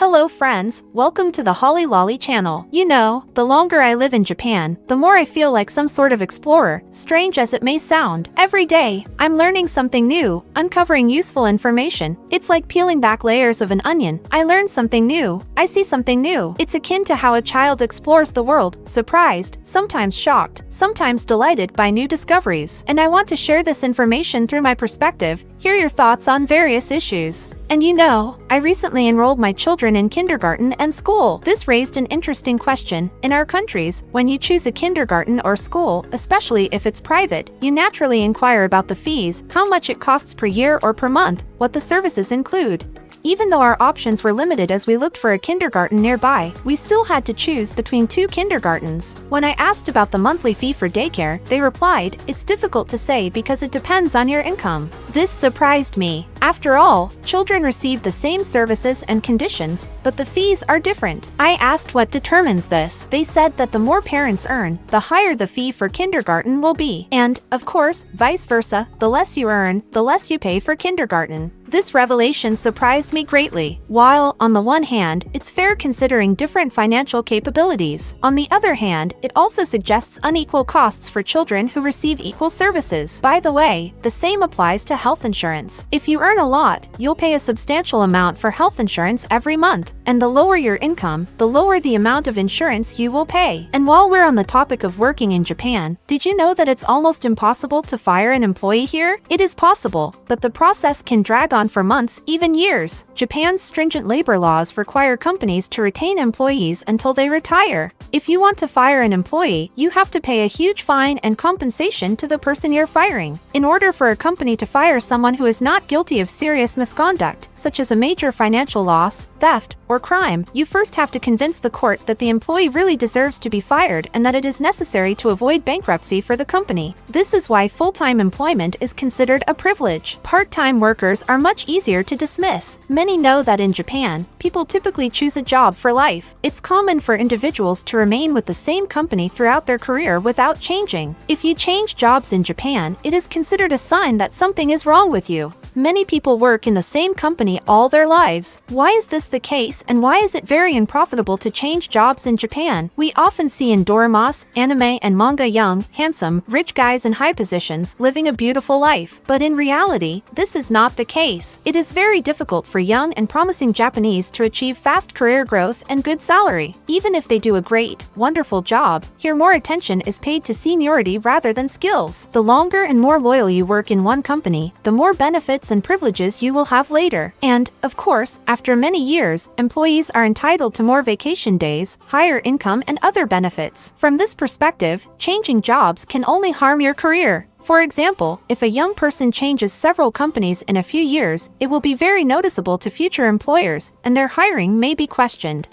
Hello friends, welcome to the Holly Lolly channel. You know, the longer I live in Japan, the more I feel like some sort of explorer, strange as it may sound. Every day, I'm learning something new, uncovering useful information. It's like peeling back layers of an onion. I learn something new, I see something new. It's akin to how a child explores the world, surprised, sometimes shocked, sometimes delighted by new discoveries. And I want to share this information through my perspective, hear your thoughts on various issues. And you know, I recently enrolled my children in kindergarten and school. This raised an interesting question. In our countries, when you choose a kindergarten or school, especially if it's private, you naturally inquire about the fees, how much it costs per year or per month, what the services include. Even though our options were limited as we looked for a kindergarten nearby, we still had to choose between two kindergartens. When I asked about the monthly fee for daycare, they replied, "It's difficult to say because it depends on your income." This surprised me. After all, children receive the same services and conditions, but the fees are different. I asked what determines this. They said that the more parents earn, the higher the fee for kindergarten will be. And, of course, vice versa, the less you earn, the less you pay for kindergarten. This revelation surprised me greatly. While, on the one hand, it's fair considering different financial capabilities, on the other hand, it also suggests unequal costs for children who receive equal services. By the way, the same applies to health insurance. If you earn a lot, you'll pay a substantial amount for health insurance every month, and the lower your income, the lower the amount of insurance you will pay. And while we're on the topic of working in Japan, did you know that it's almost impossible to fire an employee here? It is possible, but the process can drag on for months, even years. Japan's stringent labor laws require companies to retain employees until they retire. If you want to fire an employee, you have to pay a huge fine and compensation to the person you're firing. In order for a company to fire someone who is not guilty of serious misconduct, such as a major financial loss, theft, or crime, you first have to convince the court that the employee really deserves to be fired and that it is necessary to avoid bankruptcy for the company. This is why full-time employment is considered a privilege. Part-time workers are much easier to dismiss. Many know that in Japan, people typically choose a job for life. It's common for individuals to remain with the same company throughout their career without changing. If you change jobs in Japan, it is considered a sign that something is wrong with you. Many people work in the same company all their lives. Why is this the case, and why is it very unprofitable to change jobs in Japan? We often see in doramas, anime and manga young, handsome, rich guys in high positions living a beautiful life. But in reality, this is not the case. It is very difficult for young and promising Japanese to achieve fast career growth and good salary. Even if they do a great, wonderful job, here more attention is paid to seniority rather than skills. The longer and more loyal you work in one company, the more benefits and privileges you will have later. And, of course, after many years, employees are entitled to more vacation days, higher income and other benefits. From this perspective, changing jobs can only harm your career. For example, if a young person changes several companies in a few years, it will be very noticeable to future employers, and their hiring may be questioned.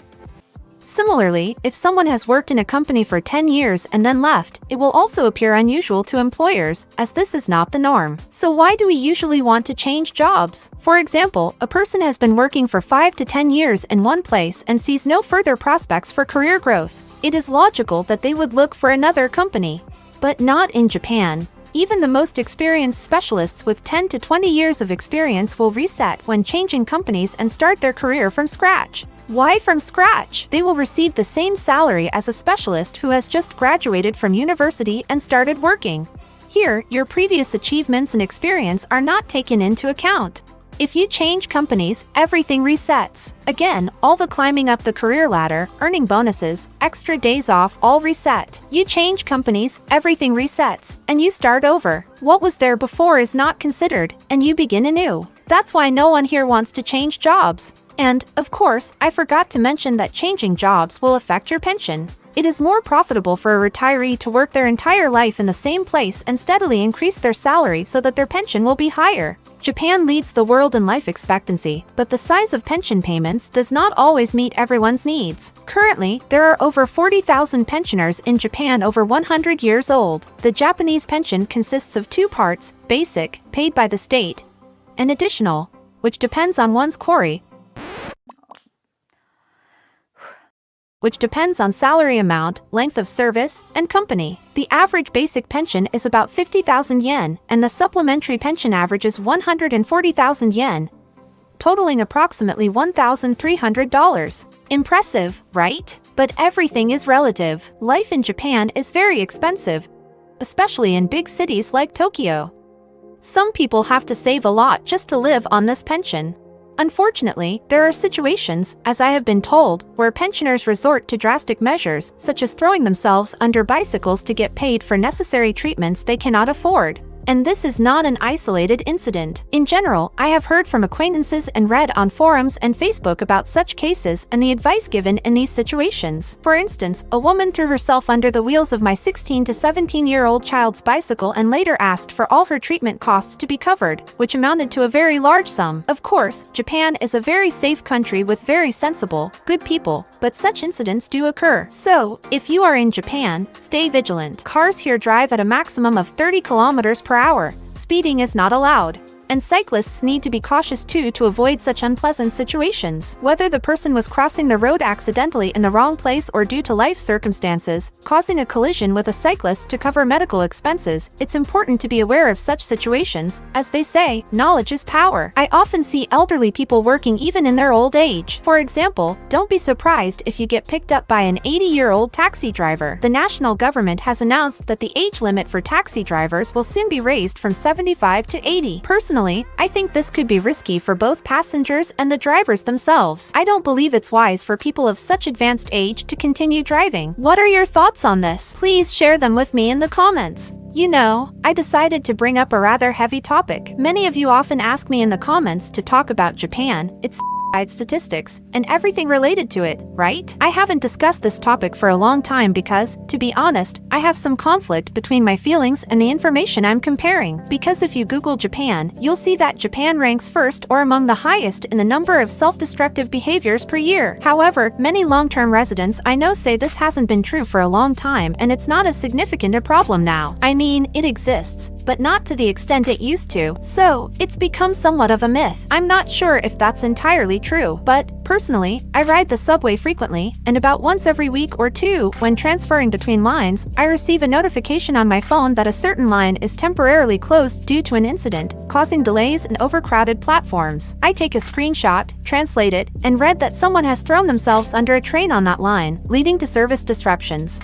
Similarly, if someone has worked in a company for 10 years and then left, it will also appear unusual to employers, as this is not the norm. So why do we usually want to change jobs? For example, a person has been working for 5 to 10 years in one place and sees no further prospects for career growth. It is logical that they would look for another company. But not in Japan. Even the most experienced specialists with 10 to 20 years of experience will reset when changing companies and start their career from scratch. Why from scratch? They will receive the same salary as a specialist who has just graduated from university and started working. Here, your previous achievements and experience are not taken into account. If you change companies, everything resets. Again, all the climbing up the career ladder, earning bonuses, extra days off all reset. You change companies, everything resets, and you start over. What was there before is not considered, and you begin anew. That's why no one here wants to change jobs. And, of course, I forgot to mention that changing jobs will affect your pension. It is more profitable for a retiree to work their entire life in the same place and steadily increase their salary so that their pension will be higher. Japan leads the world in life expectancy, but the size of pension payments does not always meet everyone's needs. Currently, there are over 40,000 pensioners in Japan over 100 years old. The Japanese pension consists of two parts: basic, paid by the state, and additional, which depends on one's quarry, which depends on salary amount, length of service, and company. The average basic pension is about 50,000 yen, and the supplementary pension averages 140,000 yen. totaling approximately $1,300. Impressive, right? But everything is relative. Life in Japan is very expensive, especially in big cities like Tokyo. Some people have to save a lot just to live on this pension. Unfortunately, there are situations, as I have been told, where pensioners resort to drastic measures, such as throwing themselves under bicycles to get paid for necessary treatments they cannot afford. And this is not an isolated incident. In general, I have heard from acquaintances and read on forums and Facebook about such cases and the advice given in these situations. For instance, a woman threw herself under the wheels of my 16 to 17-year-old child's bicycle and later asked for all her treatment costs to be covered, which amounted to a very large sum. Of course, Japan is a very safe country with very sensible, good people, but such incidents do occur. So, if you are in Japan, stay vigilant. Cars here drive at a maximum of 30 kilometers per hour. Speeding is not allowed. And cyclists need to be cautious too to avoid such unpleasant situations. Whether the person was crossing the road accidentally in the wrong place or due to life circumstances, causing a collision with a cyclist to cover medical expenses, it's important to be aware of such situations. As they say, knowledge is power. I often see elderly people working even in their old age. For example, don't be surprised if you get picked up by an 80-year-old taxi driver. The national government has announced that the age limit for taxi drivers will soon be raised from 75 to 80. Personally, I think this could be risky for both passengers and the drivers themselves. I don't believe it's wise for people of such advanced age to continue driving. What are your thoughts on this? Please share them with me in the comments. You know, I decided to bring up a rather heavy topic. Many of you often ask me in the comments to talk about Japan, its statistics, and everything related to it, right? I haven't discussed this topic for a long time because, to be honest, I have some conflict between my feelings and the information I'm comparing. Because if you Google Japan, you'll see that Japan ranks first or among the highest in the number of self-destructive behaviors per year. However, many long-term residents I know say this hasn't been true for a long time and it's not as significant a problem now. I mean, it exists, but not to the extent it used to, so it's become somewhat of a myth. I'm not sure if that's entirely true, but personally, I ride the subway frequently, and about once every week or two, when transferring between lines, I receive a notification on my phone that a certain line is temporarily closed due to an incident, causing delays and overcrowded platforms. I take a screenshot, translate it, and read that someone has thrown themselves under a train on that line, leading to service disruptions.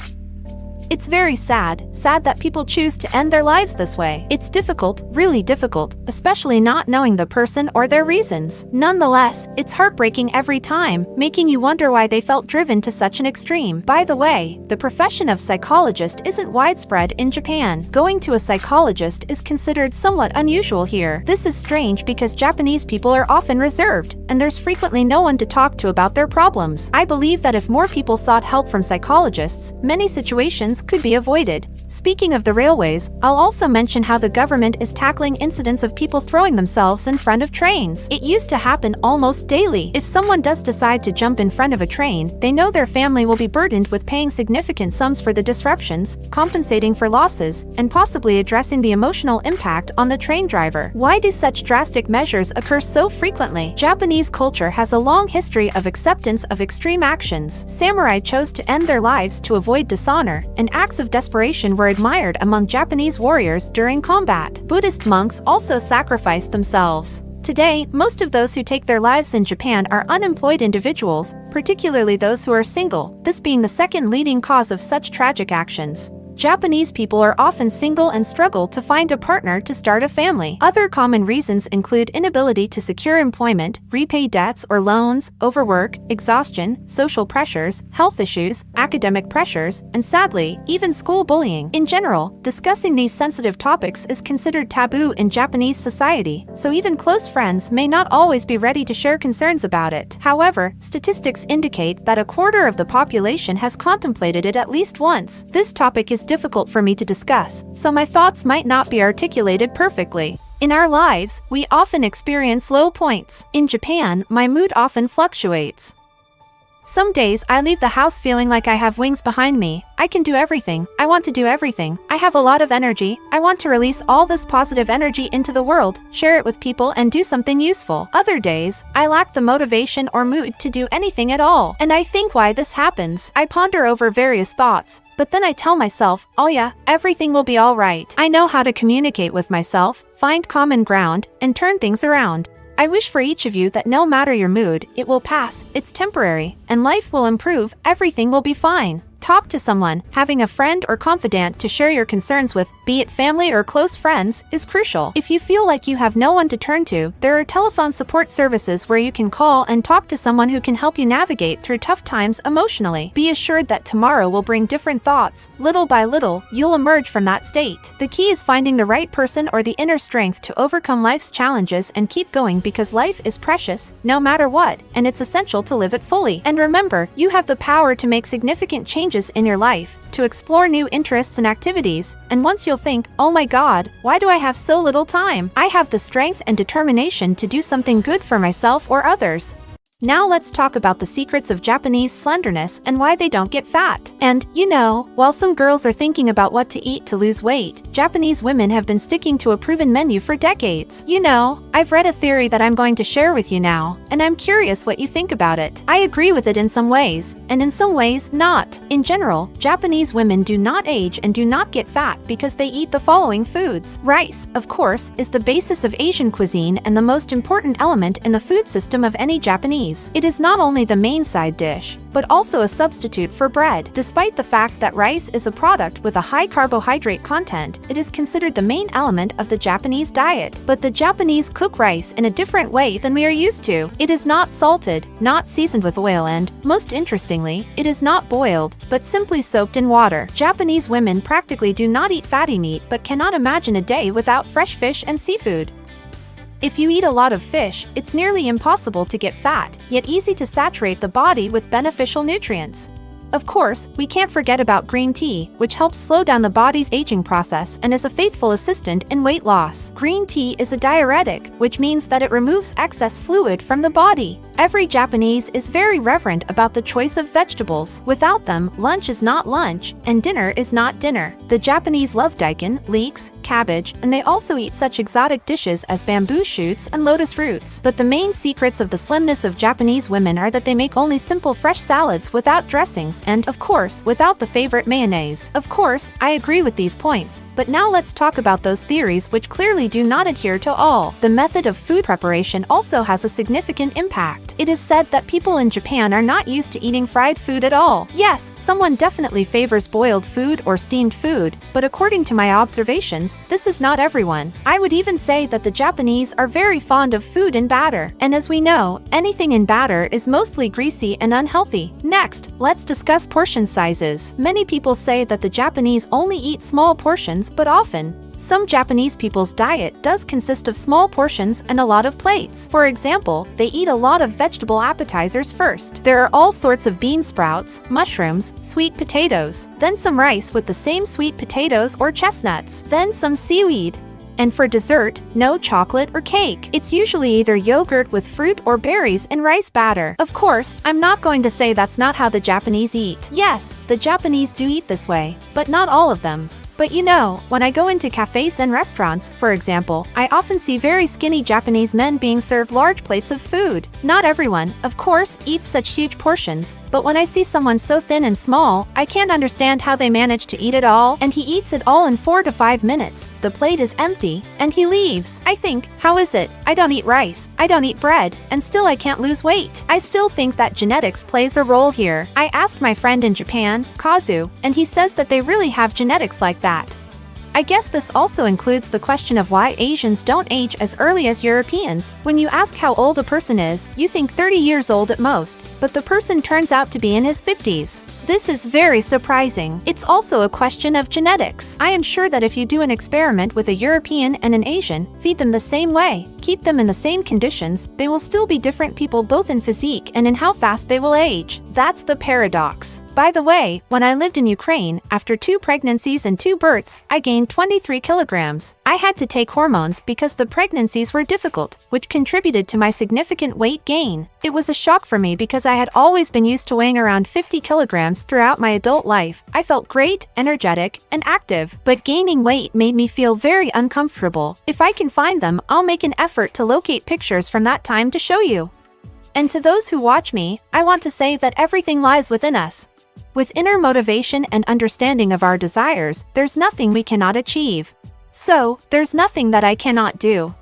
It's very sad that people choose to end their lives this way. It's difficult, really difficult, especially not knowing the person or their reasons. Nonetheless, it's heartbreaking every time, making you wonder why they felt driven to such an extreme. By the way, the profession of psychologist isn't widespread in Japan. Going to a psychologist is considered somewhat unusual here. This is strange because Japanese people are often reserved, and there's frequently no one to talk to about their problems. I believe that if more people sought help from psychologists, many situations could be avoided. Speaking of the railways, I'll also mention how the government is tackling incidents of people throwing themselves in front of trains. It used to happen almost daily. If someone does decide to jump in front of a train, they know their family will be burdened with paying significant sums for the disruptions, compensating for losses, and possibly addressing the emotional impact on the train driver. Why do such drastic measures occur so frequently? Japanese culture has a long history of acceptance of extreme actions. Samurai chose to end their lives to avoid dishonor, and acts of desperation were admired among Japanese warriors during combat. Buddhist monks also sacrificed themselves. Today, most of those who take their lives in Japan are unemployed individuals, particularly those who are single, this being the second leading cause of such tragic actions. Japanese people are often single and struggle to find a partner to start a family. Other common reasons include inability to secure employment, repay debts or loans, overwork, exhaustion, social pressures, health issues, academic pressures, and sadly, even school bullying. In general, discussing these sensitive topics is considered taboo in Japanese society, so even close friends may not always be ready to share concerns about it. However, statistics indicate that a quarter of the population has contemplated it at least once. This topic is difficult for me to discuss, so my thoughts might not be articulated perfectly. In our lives, we often experience low points. In Japan, my mood often fluctuates. Some days I leave the house feeling like I have wings behind me. I can do everything. I want to do everything. I have a lot of energy. I want to release all this positive energy into the world, share it with people, and do something useful. Other days, I lack the motivation or mood to do anything at all. And I think why this happens. I ponder over various thoughts, but then I tell myself, oh yeah, everything will be all right. I know how to communicate with myself, find common ground, and turn things around. I wish for each of you that no matter your mood, it will pass, it's temporary, and life will improve, everything will be fine. Talk to someone. Having a friend or confidant to share your concerns with, be it family or close friends, is crucial. If you feel like you have no one to turn to, there are telephone support services where you can call and talk to someone who can help you navigate through tough times emotionally. Be assured that tomorrow will bring different thoughts. Little by little, you'll emerge from that state. The key is finding the right person or the inner strength to overcome life's challenges and keep going, because life is precious, no matter what, and it's essential to live it fully. And remember, you have the power to make significant changes in your life, to explore new interests and activities, and once you'll think, oh my god, why do I have so little time? I have the strength and determination to do something good for myself or others. Now let's talk about the secrets of Japanese slenderness and why they don't get fat. And, you know, while some girls are thinking about what to eat to lose weight, Japanese women have been sticking to a proven menu for decades. You know, I've read a theory that I'm going to share with you now, and I'm curious what you think about it. I agree with it in some ways, and in some ways, not. In general, Japanese women do not age and do not get fat because they eat the following foods. Rice, of course, is the basis of Asian cuisine and the most important element in the food system of any Japanese. It is not only the main side dish, but also a substitute for bread. Despite the fact that rice is a product with a high carbohydrate content, it is considered the main element of the Japanese diet. But the Japanese cook rice in a different way than we are used to. It is not salted, not seasoned with oil, and, most interestingly, it is not boiled, but simply soaked in water. Japanese women practically do not eat fatty meat but cannot imagine a day without fresh fish and seafood. If you eat a lot of fish, it's nearly impossible to get fat, yet easy to saturate the body with beneficial nutrients. Of course, we can't forget about green tea, which helps slow down the body's aging process and is a faithful assistant in weight loss. Green tea is a diuretic, which means that it removes excess fluid from the body. Every Japanese is very reverent about the choice of vegetables. Without them, lunch is not lunch, and dinner is not dinner. The Japanese love daikon, leeks, cabbage, and they also eat such exotic dishes as bamboo shoots and lotus roots. But the main secrets of the slimness of Japanese women are that they make only simple fresh salads without dressings and, of course, without the favorite mayonnaise. Of course, I agree with these points, but now let's talk about those theories which clearly do not adhere to all. The method of food preparation also has a significant impact. It is said that people in Japan are not used to eating fried food at all. Yes, someone definitely favors boiled food or steamed food, but according to my observations, this is not everyone. I would even say that the Japanese are very fond of food in batter, and as we know, anything in batter is mostly greasy and unhealthy. Next, let's discuss portion sizes. Many people say that the Japanese only eat small portions, but often, some Japanese people's diet does consist of small portions and a lot of plates. For example, they eat a lot of vegetable appetizers first. There are all sorts of bean sprouts, mushrooms, sweet potatoes, then some rice with the same sweet potatoes or chestnuts, then some seaweed. And for dessert, no chocolate or cake. It's usually either yogurt with fruit or berries in rice batter. Of course, I'm not going to say that's not how the Japanese eat. Yes, the Japanese do eat this way, but not all of them. But you know, when I go into cafes and restaurants, for example, I often see very skinny Japanese men being served large plates of food. Not everyone, of course, eats such huge portions, but when I see someone so thin and small, I can't understand how they manage to eat it all, and he eats it all in 4 to 5 minutes. The plate is empty, and he leaves. I think, how is it? I don't eat rice, I don't eat bread, and still I can't lose weight. I still think that genetics plays a role here. I asked my friend in Japan, Kazu, and he says that they really have genetics like that. I guess this also includes the question of why Asians don't age as early as Europeans. When you ask how old a person is, you think 30 years old at most, but the person turns out to be in his 50s. This is very surprising. It's also a question of genetics. I am sure that if you do an experiment with a European and an Asian, feed them the same way, keep them in the same conditions, they will still be different people both in physique and in how fast they will age. That's the paradox. By the way, when I lived in Ukraine, after 2 pregnancies and 2 births, I gained 23 kilograms. I had to take hormones because the pregnancies were difficult, which contributed to my significant weight gain. It was a shock for me because I had always been used to weighing around 50 kilograms throughout my adult life. I felt great, energetic, and active, but gaining weight made me feel very uncomfortable. If I can find them, I'll make an effort to locate pictures from that time to show you. And to those who watch me, I want to say that everything lies within us. With inner motivation and understanding of our desires, there's nothing we cannot achieve. So, there's nothing that I cannot do.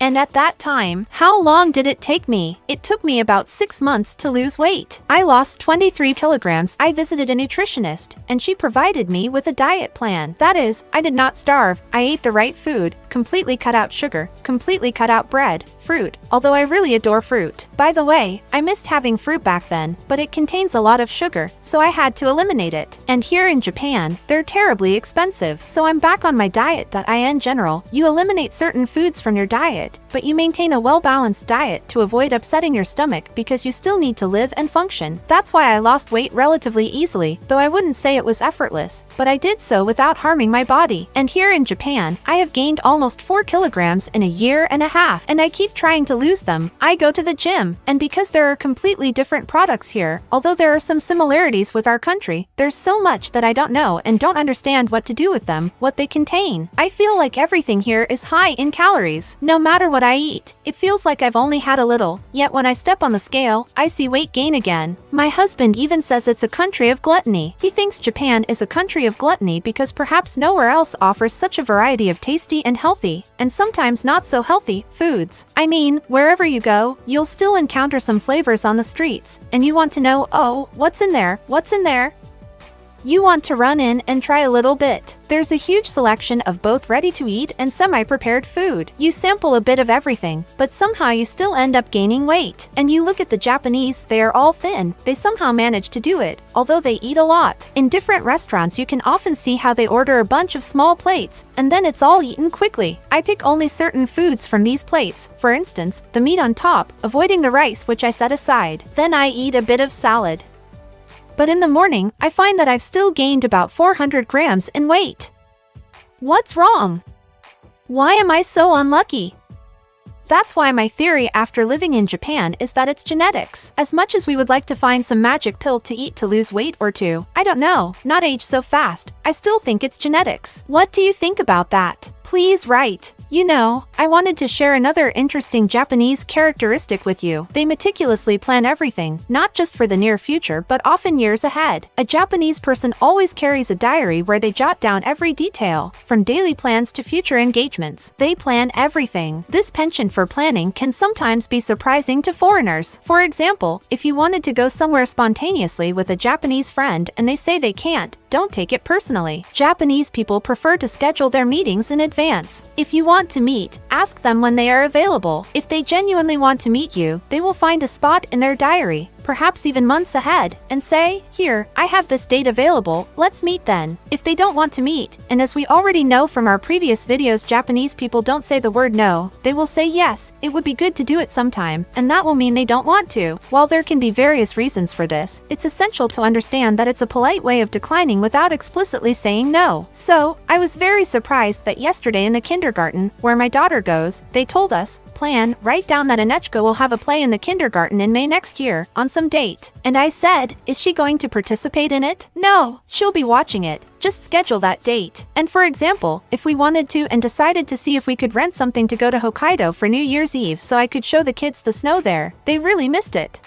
And at that time, how long did it take me? It took me about 6 months to lose weight. I lost 23 kilograms. I visited a nutritionist, and she provided me with a diet plan. That is, I did not starve. I ate the right food, completely cut out sugar, completely cut out bread, fruit, although I really adore fruit. By the way, I missed having fruit back then, but it contains a lot of sugar, so I had to eliminate it. And here in Japan, they're terribly expensive. So I'm back on my diet.in general. You eliminate certain foods from your diet, but you maintain a well-balanced diet to avoid upsetting your stomach because you still need to live and function. That's why I lost weight relatively easily, though I wouldn't say it was effortless, but I did so without harming my body. And here in Japan, I have gained almost 4 kilograms in a year and a half, and I keep trying to lose them. I go to the gym, and because there are completely different products here, although there are some similarities with our country, there's so much that I don't know and don't understand what to do with them, what they contain. I feel like everything here is high in calories. No matter what I eat, it feels like I've only had a little, yet when I step on the scale, I see weight gain again. My husband even says it's a country of gluttony. He thinks Japan is a country of gluttony because perhaps nowhere else offers such a variety of tasty and healthy, and sometimes not so healthy, foods. I mean, wherever you go, you'll still encounter some flavors on the streets, and you want to know, oh, what's in there? What's in there? You want to run in and try a little bit. There's a huge selection of both ready-to-eat and semi-prepared food. You sample a bit of everything, but somehow you still end up gaining weight. And you look at the Japanese, they are all thin. They somehow manage to do it, although they eat a lot. In different restaurants you can often see how they order a bunch of small plates, and then it's all eaten quickly. I pick only certain foods from these plates, for instance, the meat on top, avoiding the rice which I set aside. Then I eat a bit of salad. But in the morning, I find that I've still gained about 400 grams in weight. What's wrong? Why am I so unlucky? That's why my theory after living in Japan is that it's genetics. As much as we would like to find some magic pill to eat to lose weight or two, I don't know, not age so fast, I still think it's genetics. What do you think about that? Please write. You know, I wanted to share another interesting Japanese characteristic with you. They meticulously plan everything, not just for the near future but often years ahead. A Japanese person always carries a diary where they jot down every detail, from daily plans to future engagements. They plan everything. This penchant for planning can sometimes be surprising to foreigners. For example, if you wanted to go somewhere spontaneously with a Japanese friend and they say they can't, don't take it personally. Japanese people prefer to schedule their meetings in advance. If you want to meet, ask them when they are available. If they genuinely want to meet you, they will find a spot in their diary, perhaps even months ahead, and say, "Here, I have this date available, let's meet then." If they don't want to meet, and as we already know from our previous videos, Japanese people don't say the word no, they will say yes, it would be good to do it sometime, and that will mean they don't want to. While there can be various reasons for this, it's essential to understand that it's a polite way of declining without explicitly saying no. So, I was very surprised that yesterday in the kindergarten, where my daughter goes, they told us, write down that Anechka will have a play in the kindergarten in May next year, on some date. And I said, is she going to participate in it? No, she'll be watching it. Just schedule that date. And for example, if we wanted to and decided to see if we could rent something to go to Hokkaido for New Year's Eve so I could show the kids the snow there, they really missed it.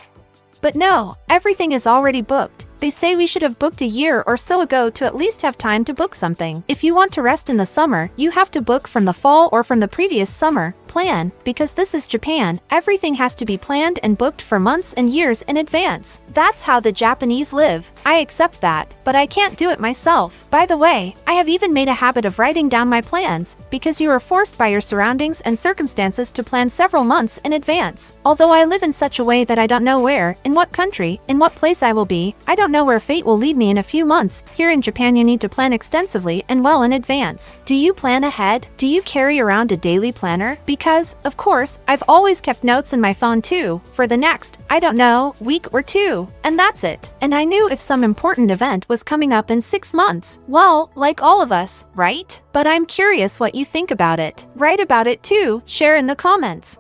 But no, everything is already booked. They say we should have booked a year or so ago to at least have time to book something. If you want to rest in the summer, you have to book from the fall or from the previous summer. Plan, because this is Japan, everything has to be planned and booked for months and years in advance. That's how the Japanese live. I accept that, but I can't do it myself. By the way, I have even made a habit of writing down my plans, because you are forced by your surroundings and circumstances to plan several months in advance. Although I live in such a way that I don't know where, in what country, in what place I will be, I don't know where fate will lead me in a few months. Here in Japan you need to plan extensively and well in advance. Do you plan ahead? Do you carry around a daily planner? Because, of course, I've always kept notes in my phone too, for the next, I don't know, week or two. And that's it. And I knew if some important event was coming up in 6 months. Well, like all of us, right? But I'm curious what you think about it. Write about it too, share in the comments.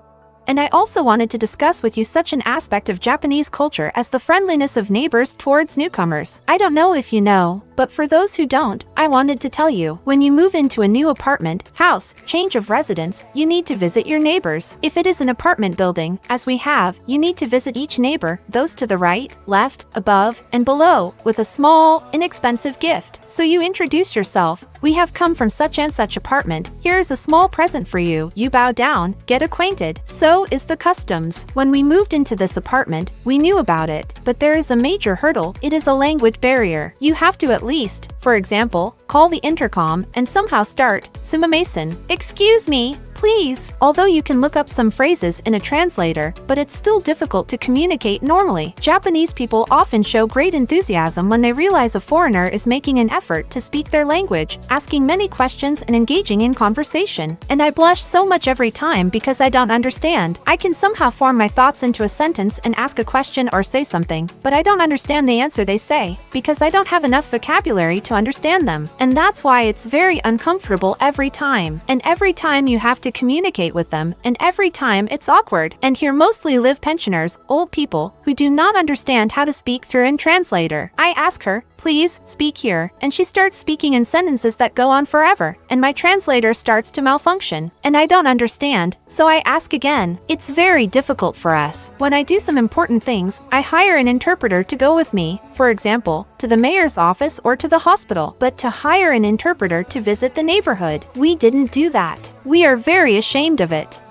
And I also wanted to discuss with you such an aspect of Japanese culture as the friendliness of neighbors towards newcomers. I don't know if you know, But for those who don't, I wanted to tell you, when you move into a new apartment, house, change of residence, you need to visit your neighbors. If it is an apartment building, as we have, you need to visit each neighbor, those to the right, left, above, and below, with a small, inexpensive gift. So you introduce yourself. We have come from such and such apartment. Here is a small present for you. You bow down, get acquainted. So is the customs. When we moved into this apartment, we knew about it. But there is a major hurdle. It is a language barrier. You have to at least, for example, call the intercom and somehow start, Sumimasen. Excuse me, please. Although you can look up some phrases in a translator, but it's still difficult to communicate normally. Japanese people often show great enthusiasm when they realize a foreigner is making an effort to speak their language, asking many questions and engaging in conversation. And I blush so much every time because I don't understand. I can somehow form my thoughts into a sentence and ask a question or say something, but I don't understand the answer they say, because I don't have enough vocabulary to understand them. And that's why it's very uncomfortable every time. And every time you have to communicate with them, and every time it's awkward. And here mostly live pensioners, old people, who do not understand how to speak through a translator. I ask her, please, speak here, and she starts speaking in sentences that go on forever, and my translator starts to malfunction, and I don't understand, so I ask again. It's very difficult for us. When I do some important things, I hire an interpreter to go with me, for example, to the mayor's office or to the hospital, but to hire an interpreter to visit the neighborhood, we didn't do that. We are very ashamed of it.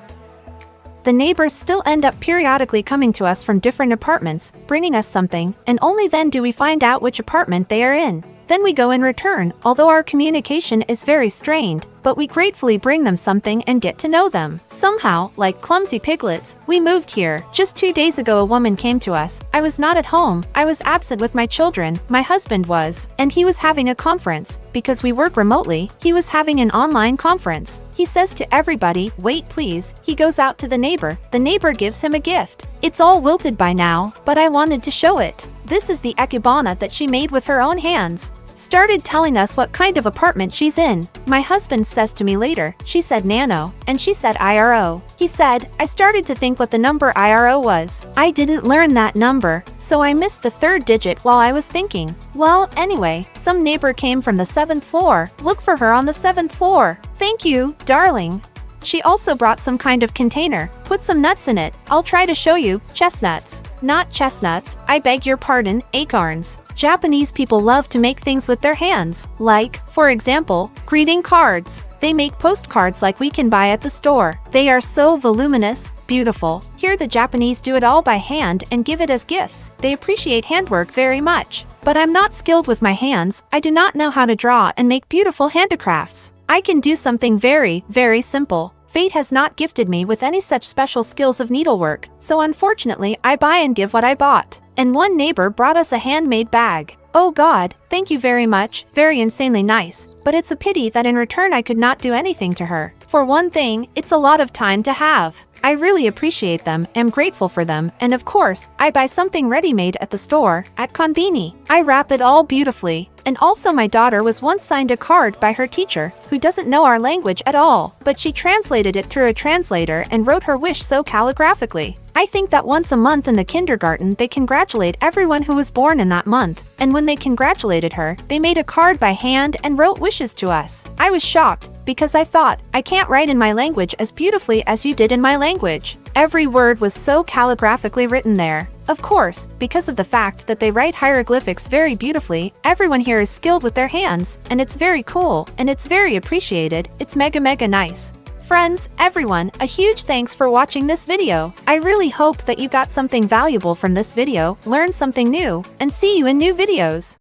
The neighbors still end up periodically coming to us from different apartments, bringing us something, and only then do we find out which apartment they are in. Then we go in return, although our communication is very strained, but we gratefully bring them something and get to know them. Somehow, like clumsy piglets, we moved here. Just 2 days ago a woman came to us. I was not at home. I was absent with my children. My husband was. And he was having a conference. Because we work remotely, he was having an online conference. He says to everybody, wait please. He goes out to the neighbor. The neighbor gives him a gift. It's all wilted by now, but I wanted to show it. This is the ikebana that she made with her own hands. Started telling us what kind of apartment she's in. My husband says to me later, she said nano, and she said IRO. He said, I started to think what the number IRO was. I didn't learn that number, so I missed the third digit while I was thinking. Well, anyway, some neighbor came from the 7th floor. Look for her on the 7th floor. Thank you, darling. She also brought some kind of container. Put some nuts in it. I'll try to show you. Chestnuts. Not chestnuts, I beg your pardon, acorns. Japanese people love to make things with their hands, like, for example, greeting cards. They make postcards like we can buy at the store. They are so voluminous, beautiful. Here the Japanese do it all by hand and give it as gifts. They appreciate handwork very much. But I'm not skilled with my hands. I do not know how to draw and make beautiful handicrafts. I can do something very, very simple. Fate has not gifted me with any such special skills of needlework, so unfortunately I buy and give what I bought. And one neighbor brought us a handmade bag. Oh God, thank you very much, very insanely nice, but it's a pity that in return I could not do anything to her. For one thing, it's a lot of time to have. I really appreciate them, am grateful for them, and of course, I buy something ready-made at the store, at Konbini. I wrap it all beautifully. And also my daughter was once signed a card by her teacher, who doesn't know our language at all, but she translated it through a translator and wrote her wish so calligraphically. I think that once a month in the kindergarten they congratulate everyone who was born in that month, and when they congratulated her, they made a card by hand and wrote wishes to us. I was shocked, because I thought, I can't write in my language as beautifully as you did in my language. Every word was so calligraphically written there. Of course, because of the fact that they write hieroglyphics very beautifully, everyone here is skilled with their hands, and it's very cool, and it's very appreciated. It's mega nice. Friends, everyone, a huge thanks for watching this video. I really hope that you got something valuable from this video, learned something new, and see you in new videos.